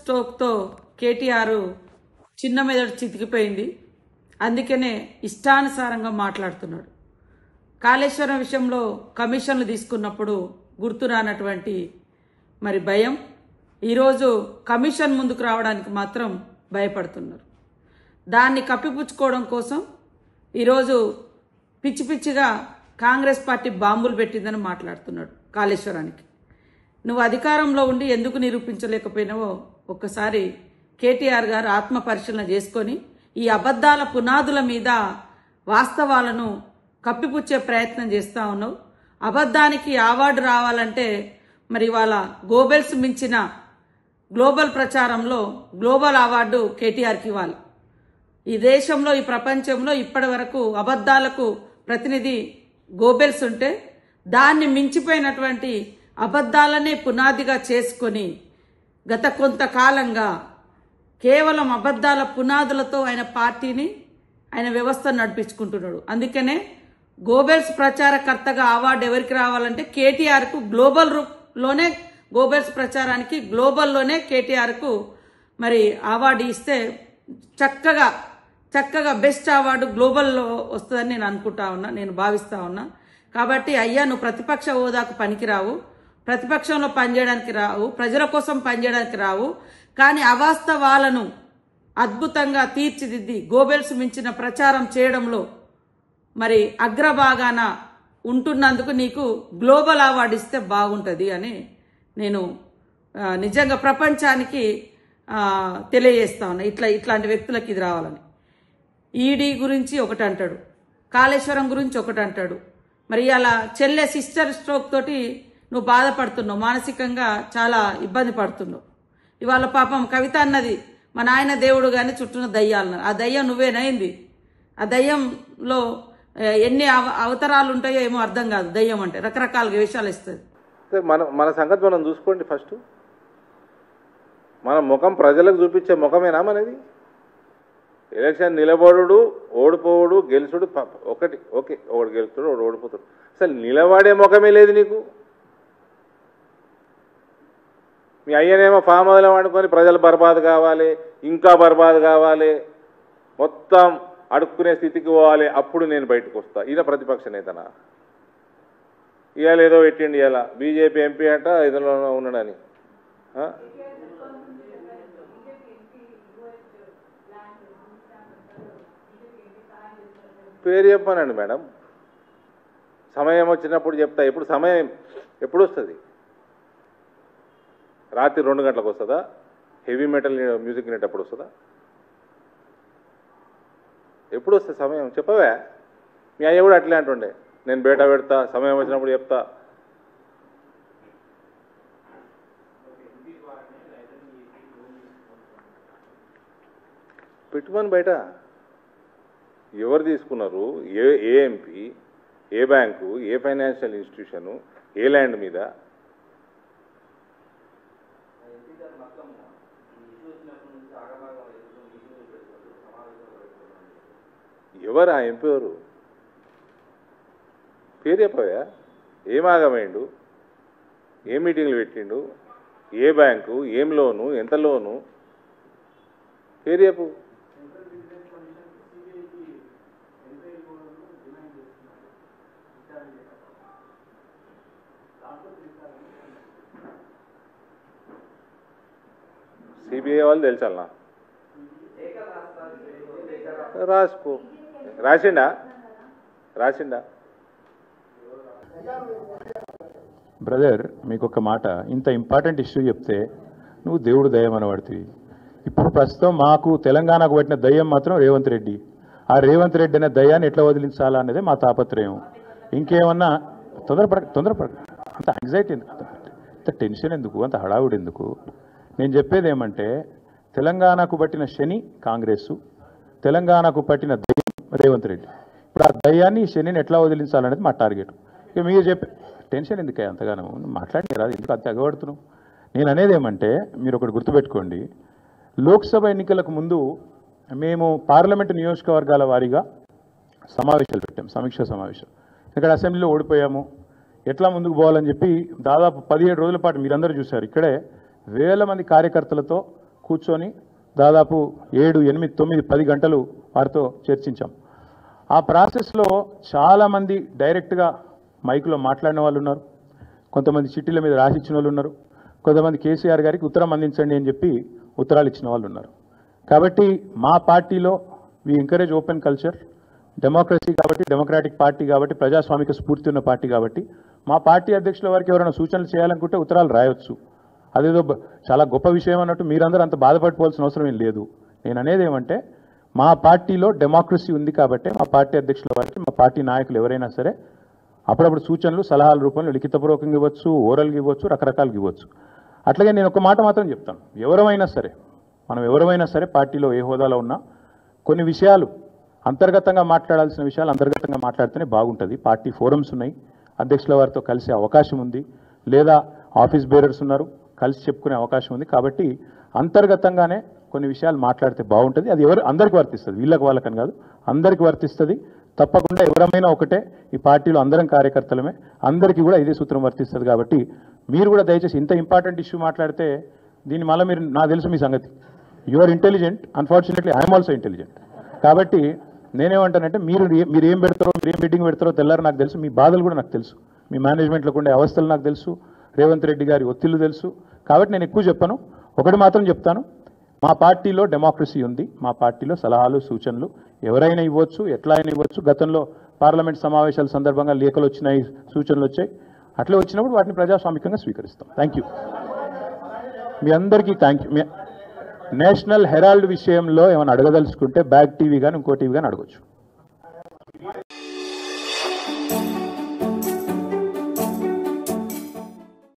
స్ట్రోక్తో కేటీఆర్ చిన్న మెదడు చితికిపోయింది. అందుకనే ఇష్టానుసారంగా మాట్లాడుతున్నాడు. కాళేశ్వరం విషయంలో కమిషన్లు తీసుకున్నప్పుడు గుర్తురానటువంటి మరి భయం, ఈరోజు కమిషన్ ముందుకు రావడానికి మాత్రం భయపడుతున్నారు. దాన్ని కప్పిపుచ్చుకోవడం కోసం ఈరోజు పిచ్చి పిచ్చిగా కాంగ్రెస్ పార్టీ బాంబులు పెట్టిందని మాట్లాడుతున్నాడు. కాళేశ్వరానికి నువ్వు అధికారంలో ఉండి ఎందుకు నిరూపించలేకపోయినావో ఒక్కసారి కేటీఆర్ గారు ఆత్మ పరిశీలన చేసుకొని ఈ అబద్ధాల పునాదుల మీద వాస్తవాలను కప్పిపుచ్చే ప్రయత్నం చేస్తూ ఉన్నావు. అబద్ధానికి అవార్డు రావాలంటే మరి ఇవాళ గోబెల్స్ మించిన గ్లోబల్ ప్రచారంలో గ్లోబల్ అవార్డు కేటీఆర్కి ఇవ్వాలి. ఈ దేశంలో ఈ ప్రపంచంలో ఇప్పటి వరకు అబద్ధాలకు ప్రతినిధి గోబెల్స్ ఉంటే దాన్ని మించిపోయినటువంటి అబద్ధాలనే పునాదిగా చేసుకొని గత కొంతకాలంగా కేవలం అబద్ధాల పునాదులతో ఆయన పార్టీని ఆయన వ్యవస్థను నడిపించుకుంటున్నాడు. అందుకనే గోబెల్స్ ప్రచారకర్తగా అవార్డు ఎవరికి రావాలంటే కేటీఆర్కు గ్లోబల్లోనే గోబెల్స్ ప్రచారానికి గ్లోబల్లోనే కేటీఆర్కు మరి అవార్డు ఇస్తే చక్కగా బెస్ట్ అవార్డు గ్లోబల్లో వస్తుందని నేను అనుకుంటా ఉన్నా, నేను భావిస్తా ఉన్నా. కాబట్టి అయ్యా నువ్వు ప్రతిపక్ష హోదాకు పనికిరావు, ప్రతిపక్షంలో పనిచేయడానికి రావు, ప్రజల కోసం పనిచేయడానికి రావు. కానీ అవాస్తవాలను అద్భుతంగా తీర్చిదిద్ది గోబెల్స్ మించిన ప్రచారం చేయడంలో మరి అగ్రభాగాన ఉంటున్నందుకు నీకు గ్లోబల్ అవార్డు ఇస్తే బాగుంటుంది అని నేను నిజంగా ప్రపంచానికి తెలియజేస్తా ఉన్నా. ఇట్లాంటి వ్యక్తులకు ఇది రావాలని. ఈడీ గురించి ఒకటి అంటాడు, కాళేశ్వరం గురించి ఒకటి అంటాడు. మరి అలా చెల్లె సిస్టర్ స్ట్రోక్ తోటి నువ్వు బాధపడుతున్నావు, మానసికంగా చాలా ఇబ్బంది పడుతున్నావు. ఇవాళ పాపం కవిత అన్నది మా నాయన దేవుడు కానీ చుట్టూన దయ్యాలన్నారు. ఆ దయ్యం నువ్వేనైంది. ఆ దయ్యంలో ఎన్ని అవతారాలు ఉంటాయో ఏమో అర్థం కాదు. దయ్యం అంటే రకరకాలుగా వేషాలు ఇస్తుంది. మన సంగతి మనం చూసుకోండి. ఫస్ట్ మన ముఖం ప్రజలకు చూపించే ముఖమేనా మనది? ఎలక్షన్ నిలబడు, ఓడిపోవడు, గెలుచుడు ఒకటి. ఓకే, ఒకడు గెలుచుడు, ఒకడు ఓడిపోతాడు. అసలు నిలబడే ముఖమే లేదు నీకు. మీ అయ్యనేమో ఫామ్ హౌస్లో వండుకొని ప్రజలు బర్బాద్ కావాలి, ఇంకా బర్బాద్ కావాలి, మొత్తం అడుక్కునే స్థితికి పోవాలి, అప్పుడు నేను బయటకు వస్తా. ఈయన ప్రతిపక్ష నేతనా? ఇవాళ ఏదో పెట్టిండి, ఇలా బీజేపీ ఎంపీ అంట ఇదిలో ఉన్నాడని. పేరు చెప్పానండి మేడం, సమయం వచ్చినప్పుడు చెప్తా. ఇప్పుడు సమయం ఎప్పుడు వస్తుంది? రాత్రి 2 గంటలకు వస్తుందా? హెవీ మెటల్ మ్యూజిక్ వినేటప్పుడు వస్తుందా? ఎప్పుడు వస్తుంది సమయం? చెప్పవే. మీ అయ్య కూడా అట్లే అంటుండే, నేను బేటా పెడతా, సమయం వచ్చినప్పుడు చెప్తా. పెట్టుకొని బయట ఎవరు తీసుకున్నారు? ఏ ఎంపీ, ఏ బ్యాంకు, ఏ ఫైనాన్షియల్ ఇన్స్టిట్యూషను, ఏ ల్యాండ్ మీద? ఎవరు ఆ ఎంపీ? ఎవరు? పేరు చెప్పవా? ఏం ఆగమైండు, ఏ మీటింగ్లు పెట్టిండు, ఏ బ్యాంకు, ఏం లోను, ఎంత లోను, పేరు చెప్పు. సిబిఐ వాళ్ళు తెలుసా? రాసుకో. రాసిండా? బ్రదర్, మీకు ఒక మాట, ఇంత ఇంపార్టెంట్ ఇష్యూ చెప్తే నువ్వు దేవుడు దయ్యం అనబడుతుంది. ఇప్పుడు ప్రస్తుతం మాకు తెలంగాణకు పట్టిన దయ్యం మాత్రం రేవంత్ రెడ్డి. ఆ రేవంత్ రెడ్డి అనే దయ్యాన్ని ఎట్లా వదిలించాలా అనేది మా తాపత్రయం. ఇంకేమన్నా తొందరపడ అంత యాంగ్జైటీ ఎందుకు, అంత టెన్షన్ ఎందుకు, అంత హడావుడు ఎందుకు? నేను చెప్పేది ఏమంటే, తెలంగాణకు పట్టిన శని కాంగ్రెస్, తెలంగాణకు పట్టిన దయ్యం రేవంత్ రెడ్డి. ఇప్పుడు ఆ దయ్యాన్ని, శనిని ఎట్లా వదిలించాలనేది మా టార్గెట్. ఇక మీరు చెప్పే టెన్షన్ ఎందుకే అంతగానో మాట్లాడి రాదు, ఎందుకు అంత ఎగబడుతున్నావు? నేను అనేది ఏమంటే, మీరు ఒకటి గుర్తుపెట్టుకోండి, లోక్సభ ఎన్నికలకు ముందు మేము పార్లమెంటు నియోజకవర్గాల వారీగా సమావేశాలు పెట్టాం, సమీక్షా సమావేశం. ఇక్కడ అసెంబ్లీలో ఓడిపోయాము, ఎట్లా ముందుకు పోవాలని చెప్పి దాదాపు 17 రోజుల పాటు మీరందరూ చూశారు. ఇక్కడే వేల మంది కార్యకర్తలతో కూర్చొని దాదాపు 7, 8, 9, 10 గంటలు వారితో చర్చించాం. ఆ ప్రాసెస్లో చాలామంది డైరెక్ట్గా మైక్లో మాట్లాడిన వాళ్ళు ఉన్నారు, కొంతమంది చిట్టీల మీద రాసిచ్చిన వాళ్ళు ఉన్నారు, కొంతమంది కేసీఆర్ గారికి ఉత్తరం అందించండి అని చెప్పి ఉత్తరాలు ఇచ్చిన వాళ్ళు ఉన్నారు. కాబట్టి మా పార్టీలో we encourage open culture, democracy కాబట్టి, డెమోక్రాటిక్ పార్టీ కాబట్టి, ప్రజాస్వామిక స్ఫూర్తి ఉన్న పార్టీ కాబట్టి మా పార్టీ అధ్యక్షుల వారికి ఎవరైనా సూచనలు చేయాలనుకుంటే ఉత్తరాలు రాయొచ్చు. అదేదో చాలా గొప్ప విషయం అన్నట్టు మీరందరూ అంత బాధపడిపోవాల్సిన అవసరం ఏం లేదు. నేను అనేది ఏమంటే మా పార్టీలో డెమోక్రసీ ఉంది కాబట్టి మా పార్టీ అధ్యక్షుల వారికి, మా పార్టీ నాయకులు ఎవరైనా సరే అప్పుడప్పుడు సూచనలు సలహాల రూపంలో లిఖితపూర్వకంగా ఇవ్వచ్చు, ఓరల్గా ఇవ్వచ్చు, రకరకాలుగా ఇవ్వచ్చు. అట్లాగే నేను ఒక మాట మాత్రం చెప్తాను, మనం ఎవరైనా సరే పార్టీలో ఏ హోదాలో ఉన్నా కొన్ని విషయాలు అంతర్గతంగా మాట్లాడాల్సిన విషయాలు అంతర్గతంగా మాట్లాడితేనే బాగుంటుంది. పార్టీ ఫోరమ్స్ ఉన్నాయి, అధ్యక్షుల వారితో కలిసే అవకాశం ఉంది, లేదా ఆఫీస్ బేరర్స్ ఉన్నారు, కలిసి చెప్పుకునే అవకాశం ఉంది. కాబట్టి అంతర్గతంగానే కొన్ని విషయాలు మాట్లాడితే బాగుంటుంది. అది అందరికీ వర్తిస్తుంది, వీళ్ళకి వాళ్ళకని కాదు, అందరికీ వర్తిస్తుంది. తప్పకుండా ఎవరమైనా ఒకటే, ఈ పార్టీలో అందరం కార్యకర్తలమే, అందరికీ కూడా ఇదే సూత్రం వర్తిస్తుంది. కాబట్టి మీరు కూడా దయచేసి ఇంత ఇంపార్టెంట్ ఇష్యూ మాట్లాడితే దీని మళ్ళీ మీరు, నాకు తెలుసు మీ సంగతి, you are intelligent, unfortunately I'm also intelligent. కాబట్టి నేనేమంటానంటే మీరు ఏం పెడతారో, మీరు ఏం మీటింగ్ పెడతారో తెల్లారు నాకు తెలుసు, మీ బాధలు కూడా నాకు తెలుసు, మీ మేనేజ్మెంట్లకు ఉండే అవస్థలు నాకు తెలుసు, రేవంత్ రెడ్డి గారి ఒత్తిళ్లు తెలుసు. కాబట్టి నేను ఎక్కువ చెప్పను, ఒకటి మాత్రం చెప్తాను, మా పార్టీలో డెమోక్రసీ ఉంది, మా పార్టీలో సలహాలు సూచనలు ఎవరైనా ఇవ్వచ్చు, ఎట్లా అయినా ఇవ్వచ్చు. గతంలో పార్లమెంట్ సమావేశాల సందర్భంగా లేఖలు వచ్చినాయి, సూచనలు వచ్చాయి, అట్లా వచ్చినప్పుడు వాటిని ప్రజాస్వామికంగా స్వీకరిస్తాం. థ్యాంక్ యూ, మీ అందరికీ థ్యాంక్ యూ. నేషనల్ హెరాల్డ్ విషయంలో ఏమైనా అడగదలుచుకుంటే బ్యాక్ టీవీ కానీ ఇంకో టీవీ కానీ అడగచ్చు.